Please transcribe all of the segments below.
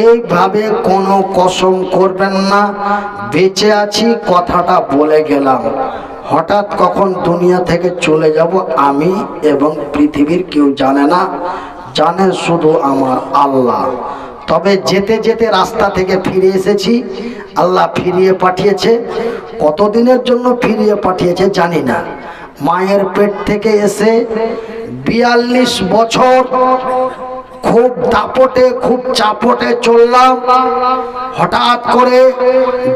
এইভাবে কোনো কসম করবেন না। বেঁচে আছি কথাটা বলে গেলাম, হঠাৎ কখন দুনিয়া থেকে চলে যাব আমি এবং পৃথিবীর কেউ জানে না, জানে শুধু আমার আল্লাহ। তবে যেতে যেতে রাস্তা থেকে ফিরে এসেছি, আল্লাহ ফিরিয়ে পাঠিয়েছে। কতদিনের জন্য ফিরিয়ে পাঠিয়েছে জানি না। মায়ের পেট থেকে এসে 42 বছর খুব দাপটে খুব চাপটে চললাম। হঠাৎ করে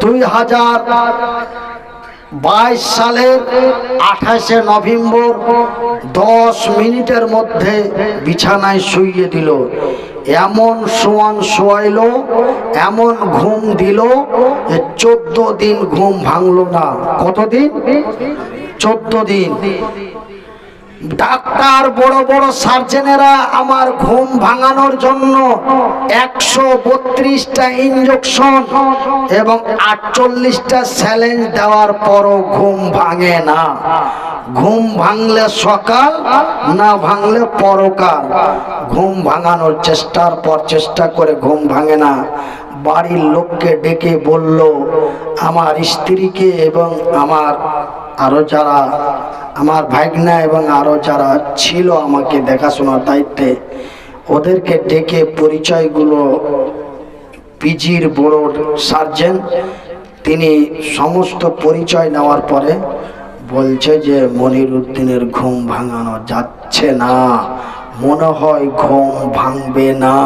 2022 সালের 28শে নভেম্বর 10 মিনিটের মধ্যে বিছানায় শুইয়ে দিল। এমন শোয়াইলো, এমন ঘুম দিল যে 14 দিন ঘুম ভাঙলো না। কতদিন? 14 দিন। ডাক্তার বড় বড় সার্জেনেরা আমার ঘুম ভাঙানোর জন্য 132টা ইঞ্জেকশন এবং 48টা স্যালাইন দেওয়ার পরও ঘুম ভাঙে না। ঘুম ভাঙলে সকাল, না ভাঙলে পরকাল। ঘুম ভাঙানোর চেষ্টার পর চেষ্টা করে ঘুম ভাঙে না। বাড়ির লোককে ডেকে বলল, আমার স্ত্রীকে এবং আমার আরো যারা আমার ভাগনা এবং আরো যারা ছিল আমাকে দেখাশোনার দায়িত্বে, ওদেরকে ডেকে পরিচয়গুলো, পিজির বড় সার্জন তিনি সমস্ত পরিচয় নেওয়ার পরে বলছে যে মনিরউদ্দিনের ঘুম ভাঙানো যাচ্ছে না, মনে হয় ঘুম ভাঙবে না।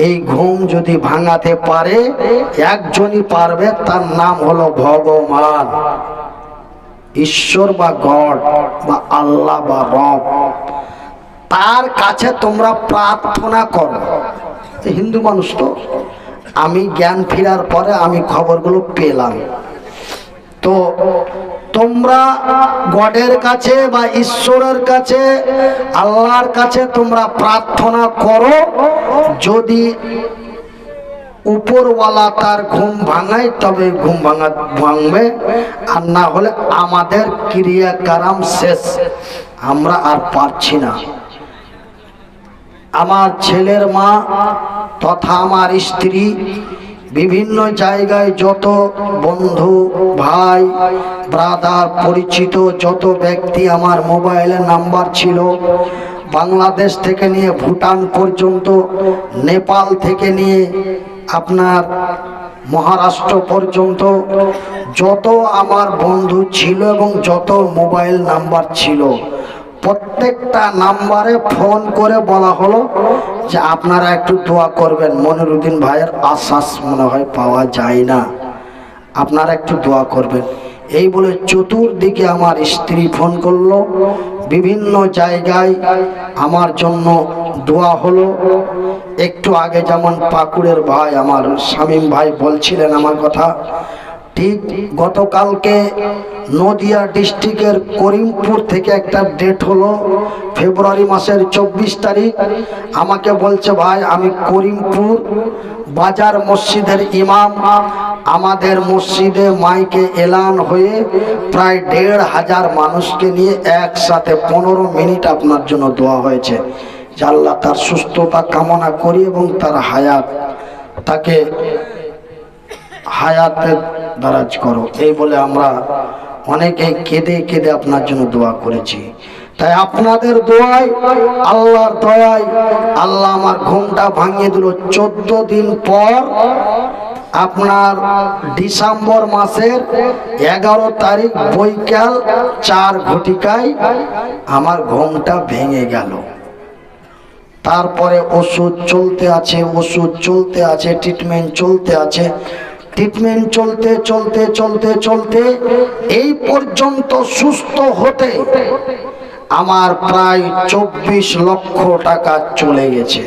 এই ঘুম যদি ভাঙাতে পারে একজনই পারবে, তার নাম হলো ভগবান, ঈশ্বর বা গড বা আল্লাহ বা রব। তার কাছে তোমরা প্রার্থনা করো। হিন্দু মানুষ তো, আমি জ্ঞান ফেরার পরে আমি খবরগুলো পেলাম। তো তোমরা গডের কাছে বা ঈশ্বরের কাছে, আল্লাহর কাছে তোমরা প্রার্থনা করো, যদি উপরওয়ালা তার ঘুম ভাঙায় তবে ঘুম ভাঙবে, আর না হলে আমাদের ক্রিয়াকারাম শেষ, আমরা আর পারছি না। আমার ছেলের মা তথা আমার স্ত্রী বিভিন্ন জায়গায় যত বন্ধু ভাই ব্রাদার পরিচিত যত ব্যক্তি আমার মোবাইলের নাম্বার ছিল, বাংলাদেশ থেকে নিয়ে ভুটান পর্যন্ত, নেপাল থেকে নিয়ে আপনার মহারাষ্ট্র পর্যন্ত যত আমার বন্ধু ছিল এবং যত মোবাইল নাম্বার ছিল, প্রত্যেকটা নাম্বারে ফোন করে বলা হলো যে আপনারা একটু দোয়া করবেন, মনিরউদ্দিন ভাইয়ের আশ্বাস মনে হয় পাওয়া যায় না, আপনারা একটু দোয়া করবেন। এই বলে চতুর্দিকে আমার স্ত্রী ফোন করলো, বিভিন্ন জায়গায় আমার জন্য দোয়া হলো। একটু আগে যেমন পাকুড়ের ভাই আমার শামীম ভাই বলছিলেন আমার কথা, ঠিক গতকালকে নদিয়া ডিস্ট্রিক্টের করিমপুর থেকে একটা ডেট হলো ফেব্রুয়ারি মাসের 24 তারিখ। আমাকে বলছে ভাই আমি করিমপুর বাজার মসজিদের ইমাম, আমাদের মসজিদে মাইকে এলান হয়ে প্রায় 1,500 মানুষকে নিয়ে একসাথে 15 মিনিট আপনার জন্য দোয়া হয়েছে যে আল্লাহ তার সুস্থতা কামনা করি এবং তার তাকে হায়াতের দারাজ করো। এই বলে আমরা অনেকে কেঁদে কেঁদে আপনার জন্য দোয়া করেছি। তাই আপনাদের দোয়ায়, আল্লাহর দয়ায় আল্লাহ আমার ঘুমটা ভাঙিয়ে দিল। 14 দিন পর আপনার ডিসেম্বর মাসের 11 তারিখ বৈকাল 4 ঘটিকায় আমার ঘুমটা ভেঙে গেল। তারপরে ওষুধ চলতে আছে, ওষুধ চলতে আছে, ট্রিটমেন্ট চলতে আছে, ট্রিটমেন্ট চলতে চলতে চলতে চলতে এই পর্যন্ত সুস্থ হতে আমার প্রায় 24 লক্ষ টাকা চলে গেছে।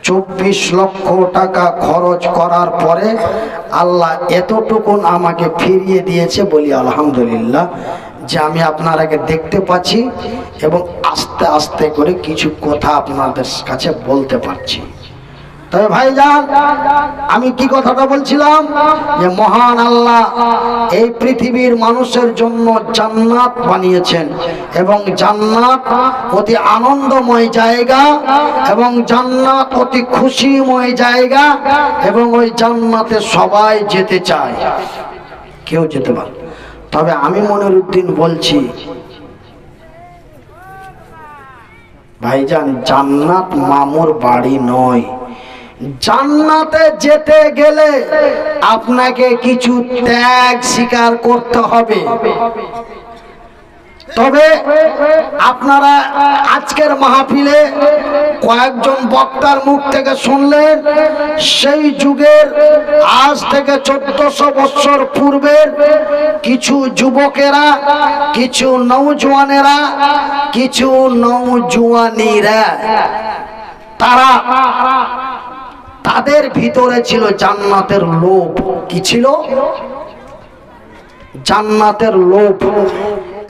24 লক্ষ টাকা খরচ করার পরে আল্লাহ এতটুকুন আমাকে ফিরিয়ে দিয়েছে, বলি আলহামদুলিল্লাহ, যে আমি আপনারাকে দেখতে পাচ্ছি এবং আস্তে আস্তে করে কিছু কথা আপনাদের কাছে বলতে পারছি। তবে ভাইজান, আমি কি কথাটা বলছিলাম, যে মহান আল্লাহ এই পৃথিবীর মানুষের জন্য জান্নাত বানিয়েছেন, এবং জান্নাত অতি আনন্দময় জায়গা, এবং জান্নাত অতি খুশিময় জায়গা, এবং ওই জান্নাতে সবাই যেতে চায়, কেউ যেতে পারে। তবে আমি মনিরউদ্দিন বলছি, ভাইজান, জান্নাত মামুর বাড়ি নয়। জান্নাতে যেতে গেলে আপনাকে কিছু ত্যাগ স্বীকার করতে হবে। তবে আপনারা আজকের মাহফিলে কয়েকজন বক্তার মুখ থেকে শুনলেন, সেই যুগের আজ থেকে 1400 বছর পূর্বের কিছু যুবকেরা, কিছু নওজোয়ানেরা, কিছু নওজোয়ানিরা, তাদের ভিতরে ছিল জান্নাতের লোভ। কি ছিল? জান্নাতের লোভ।